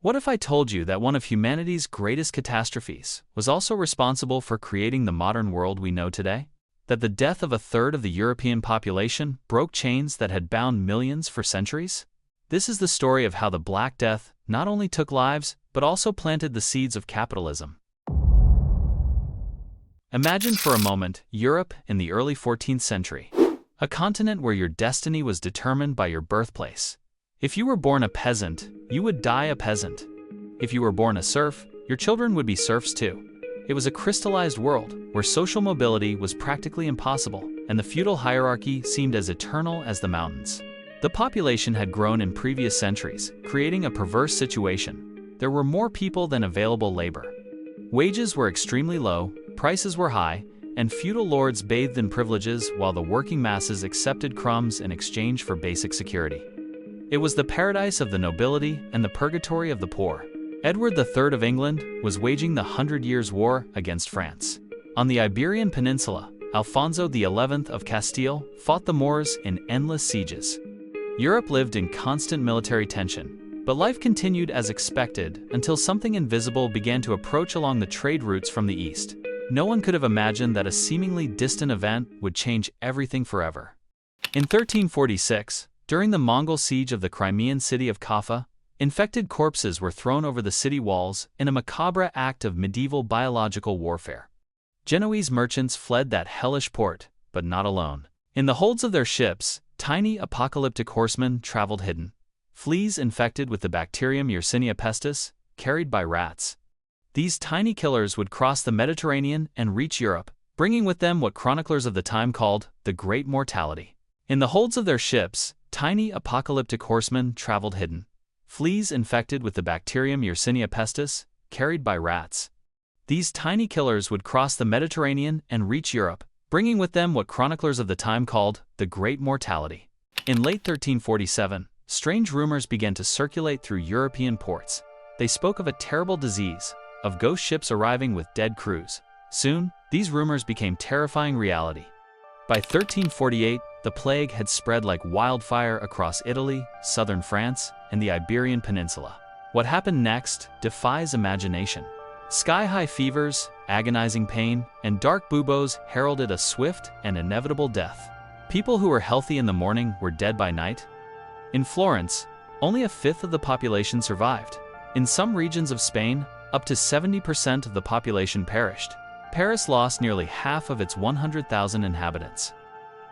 What if I told you that one of humanity's greatest catastrophes was also responsible for creating the modern world we know today? That the death of a third of the European population broke chains that had bound millions for centuries? This is the story of how the Black Death not only took lives, but also planted the seeds of capitalism. Imagine for a moment Europe in the early 14th century, a continent where your destiny was determined by your birthplace. If you were born a peasant, you would die a peasant. If you were born a serf, your children would be serfs too. It was a crystallized world where social mobility was practically impossible, and the feudal hierarchy seemed as eternal as the mountains. The population had grown in previous centuries, creating a perverse situation. There were more people than available labor. Wages were extremely low, prices were high, and feudal lords bathed in privileges while the working masses accepted crumbs in exchange for basic security. It was the paradise of the nobility and the purgatory of the poor. Edward III of England was waging the 100 Years' War against France. On the Iberian Peninsula, Alfonso XI of Castile fought the Moors in endless sieges. Europe lived in constant military tension, but life continued as expected until something invisible began to approach along the trade routes from the east. No one could have imagined that a seemingly distant event would change everything forever. In 1346, during the Mongol siege of the Crimean city of Kaffa, infected corpses were thrown over the city walls in a macabre act of medieval biological warfare. Genoese merchants fled that hellish port, but not alone. In the holds of their ships, tiny apocalyptic horsemen traveled hidden. Fleas infected with the bacterium Yersinia pestis, carried by rats. These tiny killers would cross the Mediterranean and reach Europe, bringing with them what chroniclers of the time called the Great Mortality. In the holds of their ships, tiny apocalyptic horsemen traveled hidden. Fleas infected with the bacterium Yersinia pestis, carried by rats. These tiny killers would cross the Mediterranean and reach Europe, bringing with them what chroniclers of the time called the Great Mortality. In late 1347, strange rumors began to circulate through European ports. They spoke of a terrible disease, of ghost ships arriving with dead crews. Soon, these rumors became terrifying reality. By 1348, the plague had spread like wildfire across Italy, southern France, and the Iberian Peninsula. What happened next defies imagination. Sky-high fevers, agonizing pain, and dark buboes heralded a swift and inevitable death. People who were healthy in the morning were dead by night. In Florence, only a fifth of the population survived. In some regions of Spain, up to 70% of the population perished. Paris lost nearly half of its 100,000 inhabitants.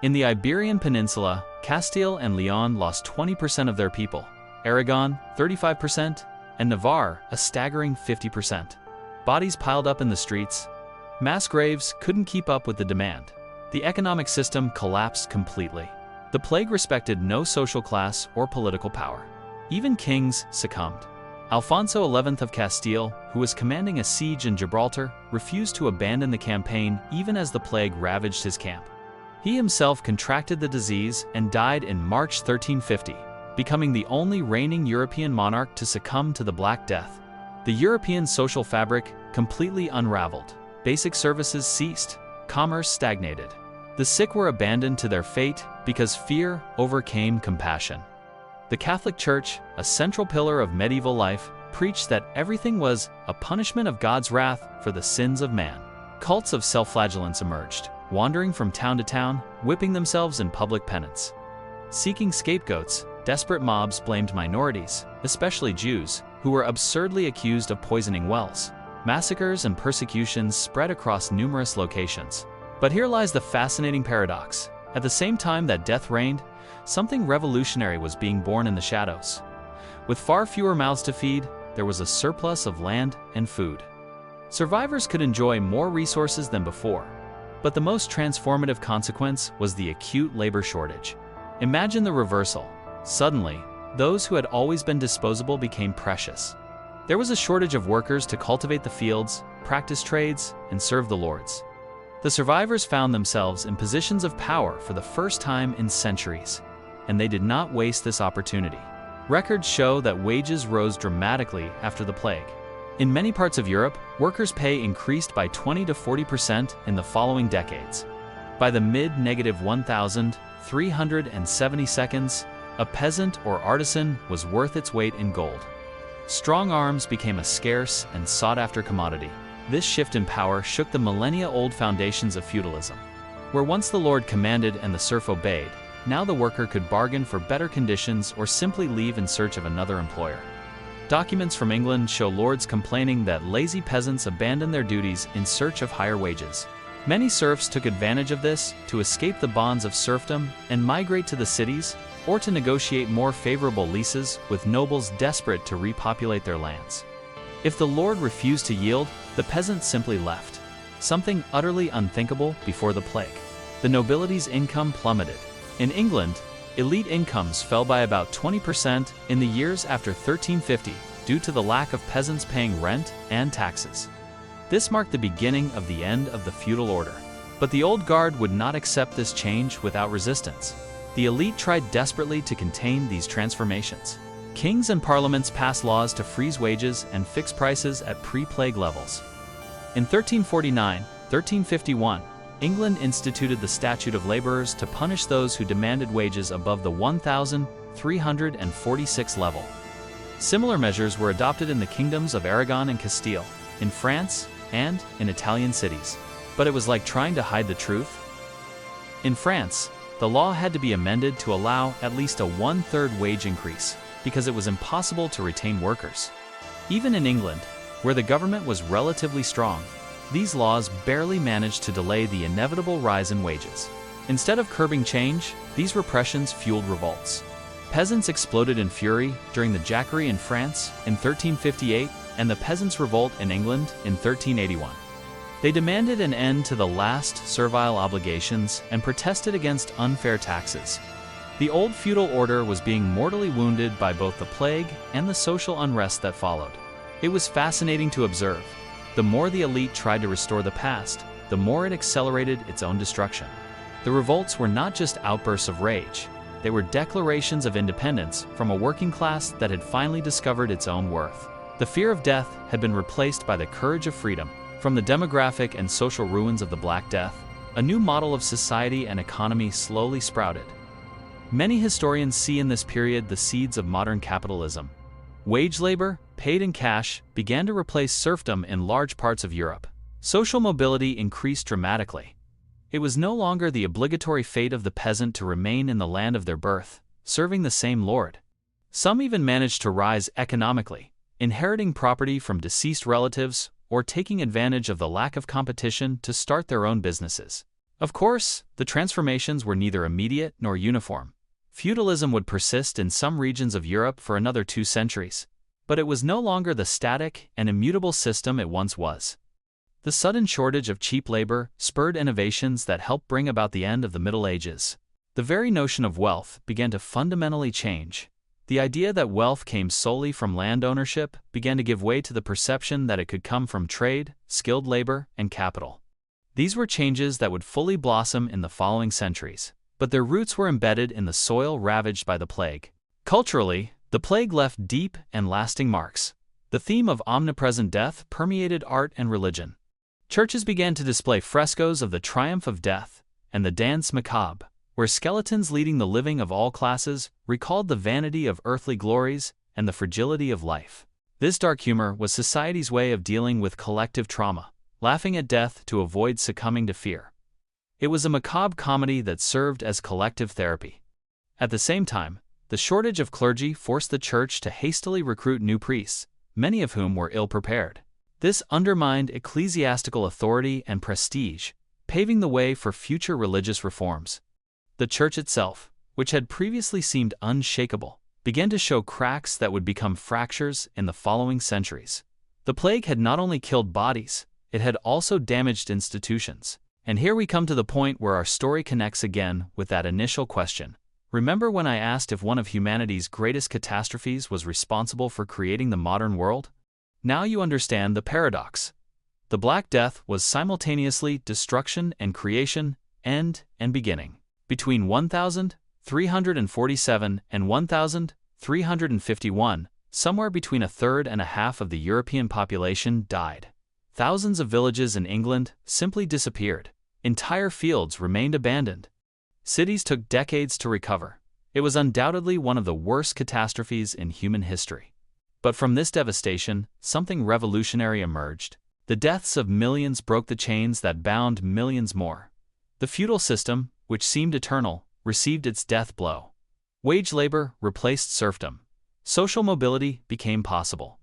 In the Iberian Peninsula, Castile and Leon lost 20% of their people, Aragon 35%, and Navarre a staggering 50%. Bodies piled up in the streets. Mass graves couldn't keep up with the demand. The economic system collapsed completely. The plague respected no social class or political power. Even kings succumbed. Alfonso XI of Castile, who was commanding a siege in Gibraltar, refused to abandon the campaign even as the plague ravaged his camp. He himself contracted the disease and died in March 1350, becoming the only reigning European monarch to succumb to the Black Death. The European social fabric completely unraveled. Basic services ceased. Commerce stagnated. The sick were abandoned to their fate because fear overcame compassion. The Catholic Church, a central pillar of medieval life, preached that everything was a punishment of God's wrath for the sins of man. Cults of self-flagellance emerged, wandering from town to town, whipping themselves in public penance. Seeking scapegoats, desperate mobs blamed minorities, especially Jews, who were absurdly accused of poisoning wells. Massacres and persecutions spread across numerous locations. But here lies the fascinating paradox. At the same time that death reigned, something revolutionary was being born in the shadows. With far fewer mouths to feed, there was a surplus of land and food. Survivors could enjoy more resources than before. But the most transformative consequence was the acute labor shortage. Imagine the reversal. Suddenly, those who had always been disposable became precious. There was a shortage of workers to cultivate the fields, practice trades, and serve the lords. The survivors found themselves in positions of power for the first time in centuries, and they did not waste this opportunity. Records show that wages rose dramatically after the plague. In many parts of Europe, workers' pay increased by 20 to 40% in the following decades. By the mid-1370s, a peasant or artisan was worth its weight in gold. Strong arms became a scarce and sought-after commodity. This shift in power shook the millennia-old foundations of feudalism. Where once the lord commanded and the serf obeyed, now the worker could bargain for better conditions or simply leave in search of another employer. Documents from England show lords complaining that lazy peasants abandoned their duties in search of higher wages. Many serfs took advantage of this to escape the bonds of serfdom and migrate to the cities, or to negotiate more favorable leases with nobles desperate to repopulate their lands. If the lord refused to yield, the peasant simply left, something utterly unthinkable before the plague. The nobility's income plummeted. In England, elite incomes fell by about 20% in the years after 1350 due to the lack of peasants paying rent and taxes. This marked the beginning of the end of the feudal order. But the old guard would not accept this change without resistance. The elite tried desperately to contain these transformations. Kings and parliaments passed laws to freeze wages and fix prices at pre-plague levels. In 1349-1351, England instituted the Statute of Laborers to punish those who demanded wages above the 1,346 level. Similar measures were adopted in the kingdoms of Aragon and Castile, in France, and in Italian cities. But it was like trying to hide the truth. In France, the law had to be amended to allow at least a one-third wage increase, because it was impossible to retain workers. Even in England, where the government was relatively strong, these laws barely managed to delay the inevitable rise in wages. Instead of curbing change, these repressions fueled revolts. Peasants exploded in fury during the Jacquerie in France in 1358 and the Peasants' Revolt in England in 1381. They demanded an end to the last servile obligations and protested against unfair taxes. The old feudal order was being mortally wounded by both the plague and the social unrest that followed. It was fascinating to observe. The more the elite tried to restore the past, the more it accelerated its own destruction. The revolts were not just outbursts of rage. They were declarations of independence from a working class that had finally discovered its own worth. The fear of death had been replaced by the courage of freedom. From the demographic and social ruins of the Black Death, a new model of society and economy slowly sprouted. Many historians see in this period the seeds of modern capitalism. Wage labor, paid in cash, began to replace serfdom in large parts of Europe. Social mobility increased dramatically. It was no longer the obligatory fate of the peasant to remain in the land of their birth, serving the same lord. Some even managed to rise economically, inheriting property from deceased relatives or taking advantage of the lack of competition to start their own businesses. Of course, the transformations were neither immediate nor uniform. Feudalism would persist in some regions of Europe for another 2 centuries, but it was no longer the static and immutable system it once was. The sudden shortage of cheap labor spurred innovations that helped bring about the end of the Middle Ages. The very notion of wealth began to fundamentally change. The idea that wealth came solely from land ownership began to give way to the perception that it could come from trade, skilled labor, and capital. These were changes that would fully blossom in the following centuries, but their roots were embedded in the soil ravaged by the plague. Culturally, the plague left deep and lasting marks. The theme of omnipresent death permeated art and religion. Churches began to display frescoes of the triumph of death, and the danse macabre, where skeletons leading the living of all classes recalled the vanity of earthly glories and the fragility of life. This dark humor was society's way of dealing with collective trauma, laughing at death to avoid succumbing to fear. It was a macabre comedy that served as collective therapy. At the same time, the shortage of clergy forced the church to hastily recruit new priests, many of whom were ill-prepared. This undermined ecclesiastical authority and prestige, paving the way for future religious reforms. The church itself, which had previously seemed unshakable, began to show cracks that would become fractures in the following centuries. The plague had not only killed bodies, it had also damaged institutions. And here we come to the point where our story connects again with that initial question. Remember when I asked if one of humanity's greatest catastrophes was responsible for creating the modern world? Now you understand the paradox. The Black Death was simultaneously destruction and creation, end and beginning. Between 1347 and 1351, somewhere between a third and a half of the European population died. Thousands of villages in England simply disappeared. Entire fields remained abandoned. Cities took decades to recover. It was undoubtedly one of the worst catastrophes in human history. But from this devastation, something revolutionary emerged. The deaths of millions broke the chains that bound millions more. The feudal system, which seemed eternal, received its death blow. Wage labor replaced serfdom. Social mobility became possible.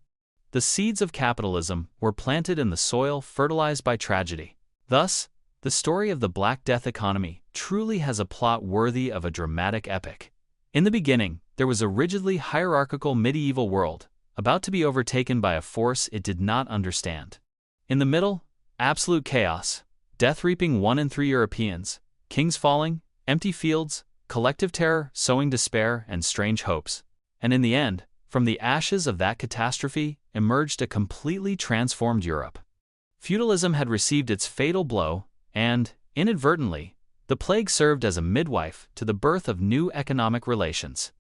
The seeds of capitalism were planted in the soil fertilized by tragedy. Thus, the story of the Black Death economy truly has a plot worthy of a dramatic epic. In the beginning, there was a rigidly hierarchical medieval world, about to be overtaken by a force it did not understand. In the middle, absolute chaos, death reaping 1 in 3 Europeans, kings falling, empty fields, collective terror sowing despair and strange hopes. And in the end, from the ashes of that catastrophe emerged a completely transformed Europe. Feudalism had received its fatal blow, and, inadvertently, the plague served as a midwife to the birth of new economic relations.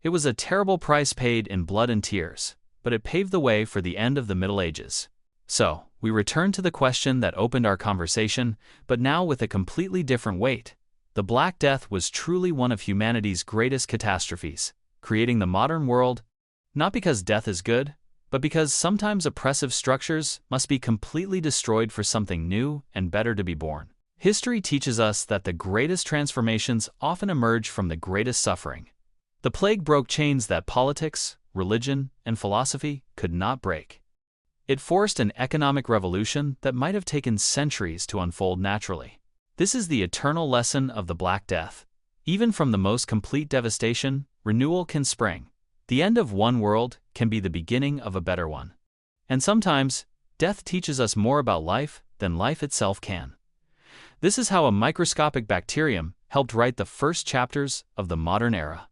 It was a terrible price paid in blood and tears, but it paved the way for the end of the Middle Ages. So, we return to the question that opened our conversation, but now with a completely different weight. The Black Death was truly one of humanity's greatest catastrophes, creating the modern world, not because death is good, but because sometimes oppressive structures must be completely destroyed for something new and better to be born. History teaches us that the greatest transformations often emerge from the greatest suffering. The plague broke chains that politics, religion, and philosophy could not break. It forced an economic revolution that might have taken centuries to unfold naturally. This is the eternal lesson of the Black Death. Even from the most complete devastation, renewal can spring. The end of one world can be the beginning of a better one. And sometimes, death teaches us more about life than life itself can. This is how a microscopic bacterium helped write the first chapters of the modern era.